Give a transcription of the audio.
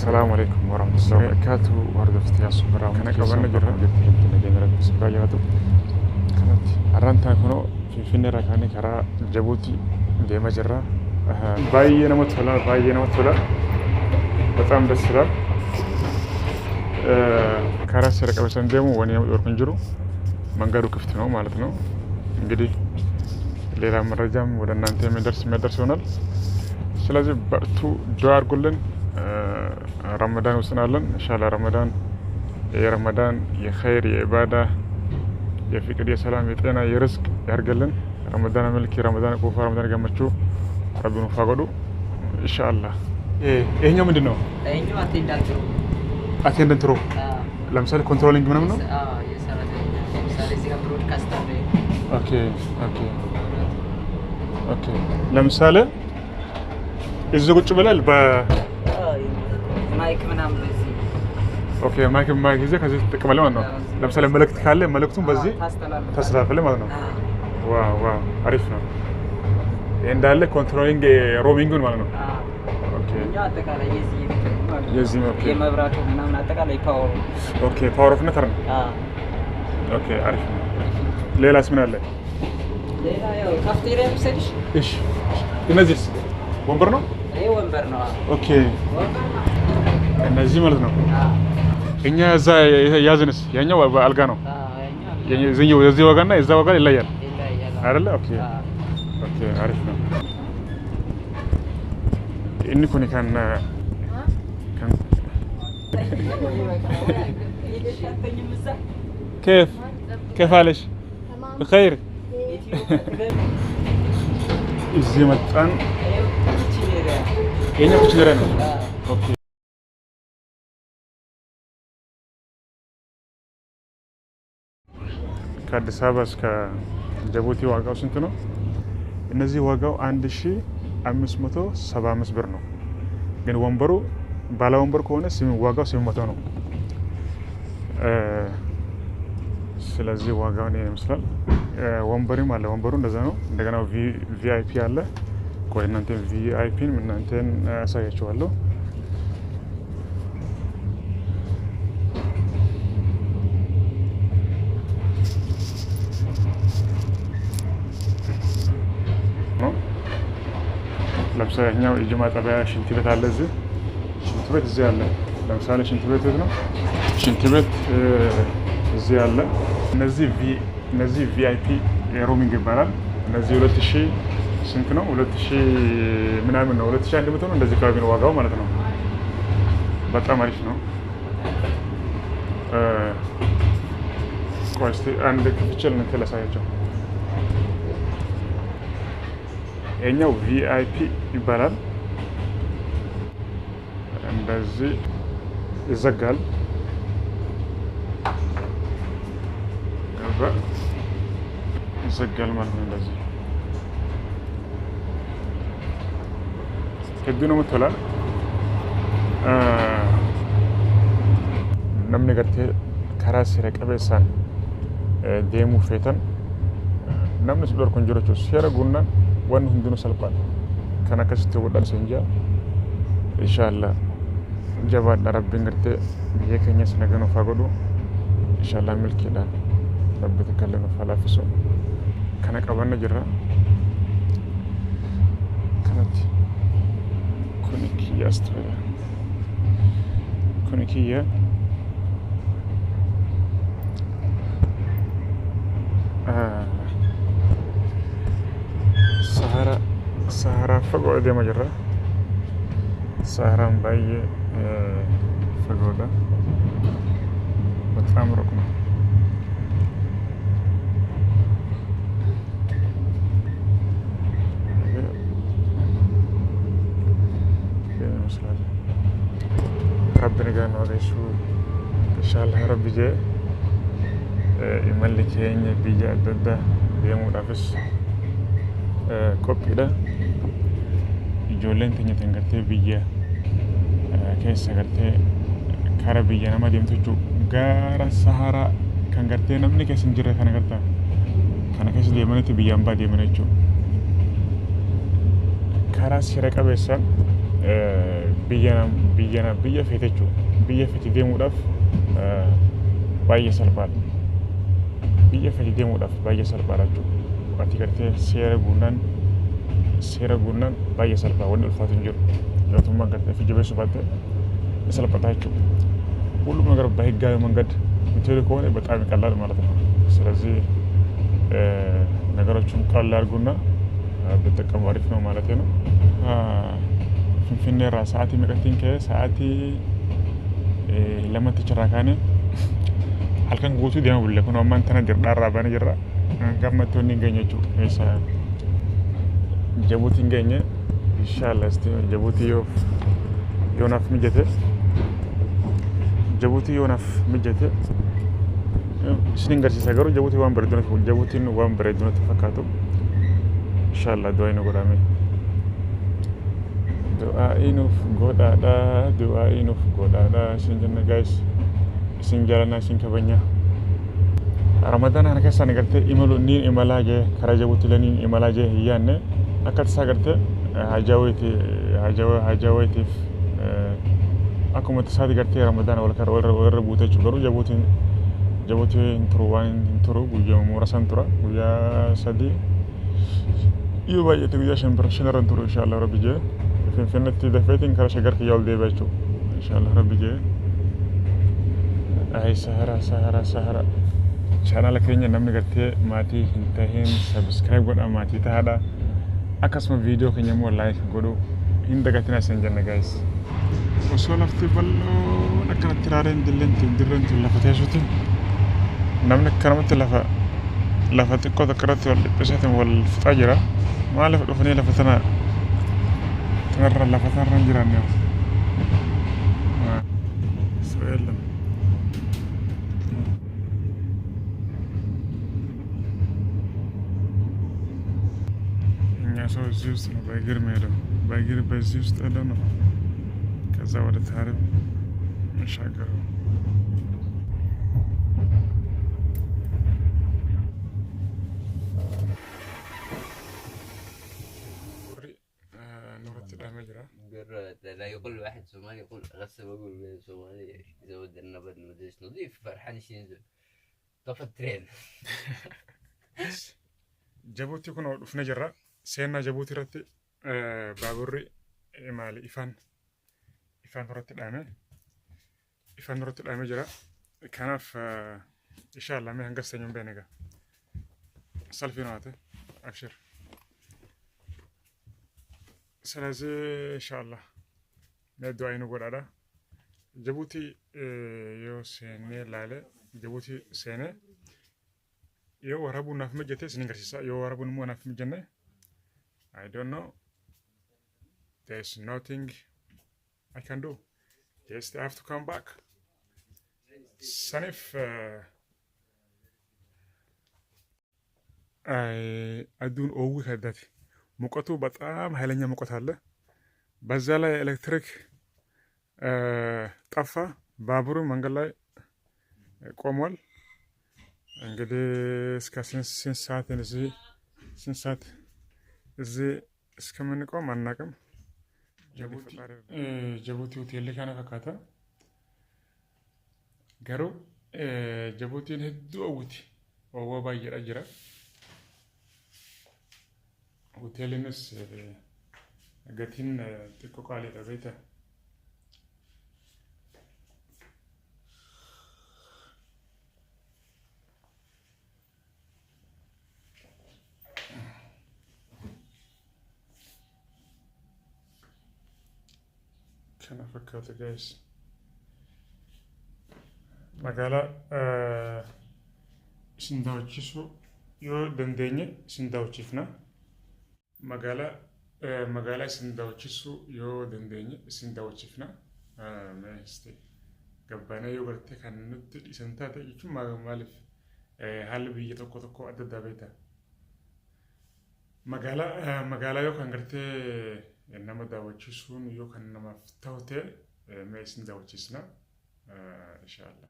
السلام عليكم ورحمة الله وبركاته. وردفت يا صبرا كنا قبلنا جرا نجمع الصبرا ياتو كانت أرانتا كنو في النهر كاني كرا جبوتي ديما جرا باينا متولا بتأم بسرا كرا سرق أبسن ديمو ونيا يوركنجرو منقارو كفتنو مالتنو እንግዲህ ሌላ መረጃም ወደ እናንተ የሚደርስ ይሆናል። ስለዚህ በርቱ፣ ዱዓ አድርጉልን። ረመዳን ወስናለን ኢንሻአላህ። ረመዳን የኸይር የኢባዳ የፍቅር የሰላም የጤና የርዝቅ ያርገልን። ረመዳን መልክ ረመዳን ቆፋ ረመዳን ገመቹ ረብኑ ፈቀዱ ኢንሻአላህ። ይሄኛው ምንድነው? ይሄኛው አቴንዳንት ሮ ለምሳሌ ኮንትሮሊንግ ምናምን ነው። የሰራተኛ ለምሳሌ እዚህ ጋር ብሮድካስት አለ። ኦኬ ለምሳሌ እዚህ ቁጭ ብላል ማይክ ምናምን በዚህ ማይክ ይዘህ ከዚህ ትጠቀማለህ ማለት ነው። ለምሳሌ መልእክት ካለ መልእክቱን በዚህ ታስተላልፋለህ ማለት ነው። ዋው አሪፍ ነው። ይሄ እንዳለ ኮንትሮሊንግ ሮሚንግን ማለት ነው። እኛ አጠቃላይ የዚህ የመብራቱ ምናምን አጠቃላይ ፓወር ኦፍ ነተር ነው። አሪፍ ነው። ሌላስ ምን አለ? ሌላ ያው ካፍቴሪያ ምሰልሽ። እሺ እነዚህስ ወንበር ነው? ይሄ ወንበር ነው። እነዚህ ማለት ነው። እኛ እዛ ያዝንስ ያኛው አልጋ ነው። ያኛው የዚህ ዋጋና የዛ ዋጋ ይለያል አይደለ? አሪፍ ነው። إني كوني كان كيف حالك؟ بخير؟ الزمتان هنا كتيران. ከአዲስ አበባ እስከ ጅቡቲ ዋጋው ስንት ነው? እነዚህ ዋጋው 1575 ብር ነው። ግን ወንበሩ ባለ ወንበር ከሆነ ዋጋው 800 ነው። ስለዚህ ዋጋው ነው ይመስላል። ወንበሩም አለ። ወንበሩ እንደዛ ነው። እንደገና ቪአይፒ አለ። ቆይ እናንተ ቪአይፒን እናንተን አሳያችኋለሁ። ለምሳሌ እኛው የጅማ ጣቢያ ሽንት ቤት አለ። ሽንት ቤት እዚህ አለ። ለምሳሌ ሽንት ቤት ነው። ሽንት ቤት እዚህ አለ። እነዚህ ቪአይፒ ሮሚንግ ይባላል። እነዚህ 2000 ስንት ነው? 2000 ምናምን ነው። 2100 ነው። እንደዚህ አካባቢ ነው ዋጋው ማለት ነው። በጣም አሪፍ ነው። ቆይ እስኪ አንድ ክፍችል እንትን ላሳያቸው። ይሄኛው ቪአይፒ ይባላል። እንደዚህ ይዘጋል። ይዘጋል ማለት ነው። እንደዚህ ህግ ነው የምትላል። namni gartee karaa seera qabeessaan deemuu feetan namni si dhorku hin jiru jechuudha. Seera guunnaan waan hundinuu salphaadha. Kan akkasitti godhan siin jaa inshaallah jabaadha. Rabbiin gartee biyya keenyas nagaa nuuf haa godhu inshaallah. milkiidhaan rabbi takka illee nuuf haa laaffisu. Kana qabanna jirra. Kanatti kuni kiyyaas ta'e kuni kiyya Sahara fagoo deema jirra. Saharaan baay'ee fagoodha. በጣም ሩቅ ነው። ይመስላል። ረቢን ጋር ነው አገሹ ኢንሻአላህ። ረቢ ጀ imalli keenya biyya adda addaa deemuudhaafis qophiidha. Ijoolleen keenya tan gartee biyya keessa gartee kara biyya nama deemtu jechuudha. Gaara Saharaa kan gartee namni keessa hin jirre kana gartaa kana keessa deemanitti biyyaan baa deeman jechuudha. Karaa seera qabeessaan biyya feete jechuudha. Biyya feete deemuudhaaf baay'ee salphaadha. Biyya feete deemuudhaaf baay'ee salphaadha jechuudha. Ati gartee seera guunnaan baay'ee salphaa wanni ulfaatu hin jiru. Mootummaan gartee fi jabeessuu baatte salphataa jechuudha. ሁሉም ነገር በህጋዊ መንገድ የምትሄዱ ከሆነ በጣም ይቀላል ማለት ነው። ስለዚህ ነገሮችን ቀላል አድርጉና ብትጠቀሙ አሪፍ ነው ማለት ነው። ፊንፊኔ ራ ሰዓቲ መቀቲን ከሰዓቲ ለመት ቸራካኔ halkan guutuu deema bulle kun ammaan tana dirdaarraa bana jirra gammattoonni hin geenyechu isa Jabuutiin geenye inshallah Jabuutii yoo naaf mijate Jabuutii yoo naaf mijate isinin garsiisa garuu Jabuutii waan bareedu Jabuutiin waan bareedu natti fakkaatu inshallah du'aa inni godhame du'aa inuuf godhaadha isin jenna guys isin jaalannaa isin kabanya Ramadan ana keessa nagartee imalu niin imalaa jee karaa Jabuutii laniin imalaa jee hiyyaanne akka tasaa gartee hajaaweetiif akkuma tasaati gartee Ramadan warra buutee jiru garuu Jabuutiin turu waan hin turu guyyaa muraasaan tura guyyaa sadii yoo baay'ate guyyaa shanarran turu inshallah rabbi jee Finfinneetti dafeetiin karaa shagar kiyyaa ol deebi'a jechuudha inshallah rabbi jee ay sahara channel keenya namni gartee maatii hin tahin subscribe godha maatii tahaadha akkasuma video keenya immoo like godhu hin dagatina isin jenna guys osoo lafti bal'oo akkanatti raareen dirreen lafa teessuuti namni akkanumatti lafa xiqqoo takkarratti wal dhiphiseetiin wal fixaa jira maal lafa dhufanii lafa tanarra hin jiraanne Israa'eellam ሰው እዚህ ውስጥ ነው በእግር የሚሄደው በእግር በዚህ ውስጥ ያለ ነው ከዛ ወደ ታሪፍ መሻገረው نورت الأمجرة لا يقول واحد صومالي يقول غسل بقول صومالي يزود النبض مدرس نظيف فرحان ينزل طفى الترين جابوتي كنا في نجرة سينا Jabuutii irratti baaburri maali ifaan irratti dhaame jira kanaaf inshallah mee hanga sanyoon beenega salfi naate abshir ስለዚህ inshallah mee du'aa inni godhaadha Jabuutii yoo seenee laale Jabuutii seenee yoo warabuun naaf mijate isin garsiisa yoo warabuun immoo naaf mijanne I don't know. There's nothing I can do. Just have to come back. Sanif አዱን ኦዊ ከዳት ሙቀቱ በጣም ኃይለኛ ሙቀት አለ በዛ ላይ ኤሌክትሪክ ጠፋ ባቡሩ መንገድ ላይ ቆሟል እንግዲህ እስከ ስንት ሰዓት እዚህ እስከምንቆም አናውቅም Jabuutii hoteelli kana fakkaata garuu Jabuutiin hedduu hawwiti owwaa baay'eedha jira hoteelinis gatiin xiqqoo qaaliidha beekta kana fakkaata guys magaalaa isin daawwachiisuu yoo dandeenye isin daawwachiifna magaalaa isin daawwachiisuu yoo dandeenye isin daawwachiifna meeste gabbaanee yoo gartee kan nutti dhiisan taate jechuun maaliif haalli biyya tokko adda addaa beekta magaalaa yoo kan gartee nama daawwachiisuun yoo kan namaaf ta'u ta'e mee isin daawwachiisna inshallah